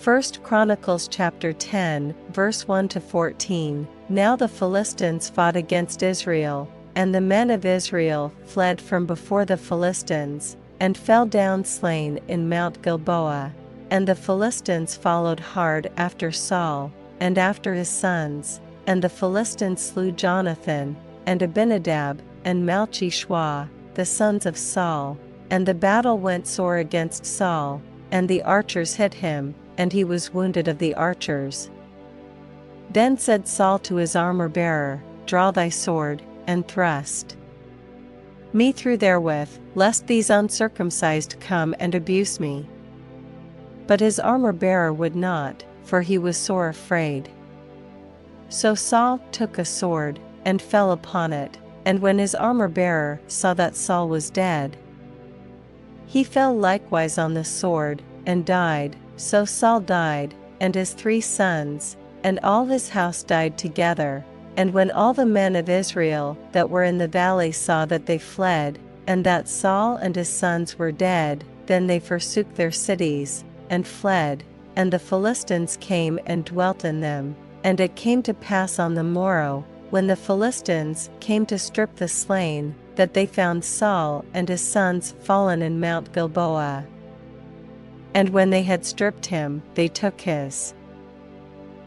1 Chronicles chapter 10, verse 1-14. Now the Philistines fought against Israel, and the men of Israel fled from before the Philistines, and fell down slain in Mount Gilboa. And the Philistines followed hard after Saul, and after his sons, and the Philistines slew Jonathan, and Abinadab, and Malchishua, the sons of Saul. And the battle went sore against Saul, and the archers hit him, and he was wounded of the archers. Then said Saul to his armor-bearer, Draw thy sword, and thrust me through therewith, lest these uncircumcised come and abuse me. But his armor-bearer would not, for he was sore afraid. So Saul took a sword, and fell upon it, and when his armor-bearer saw that Saul was dead, he fell likewise on the sword, and died. So Saul died, and his 3 sons, and all his house died together. And when all the men of Israel that were in the valley saw that they fled, and that Saul and his sons were dead, then they forsook their cities, and fled, and the Philistines came and dwelt in them. And it came to pass on the morrow, when the Philistines came to strip the slain, that they found Saul and his sons fallen in Mount Gilboa. And when they had stripped him, they took his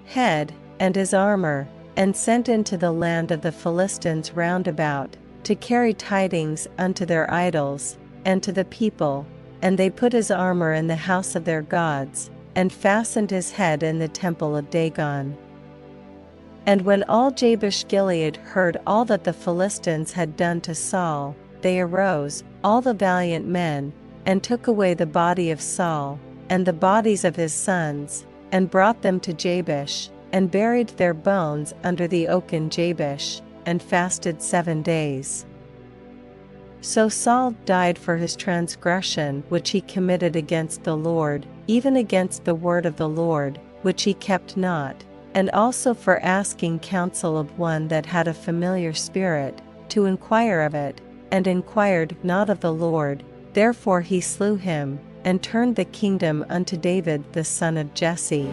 head, and his armor, and sent into the land of the Philistines round about, to carry tidings unto their idols, and to the people. And they put his armor in the house of their gods, and fastened his head in the temple of Dagon. And when all Jabesh Gilead heard all that the Philistines had done to Saul, they arose, all the valiant men, and took away the body of Saul, and the bodies of his sons, and brought them to Jabesh, and buried their bones under the oak in Jabesh, and fasted 7 days. So Saul died for his transgression which he committed against the Lord, even against the word of the Lord, which he kept not, and also for asking counsel of one that had a familiar spirit, to inquire of it, and inquired not of the Lord. Therefore he slew him, and turned the kingdom unto David the son of Jesse.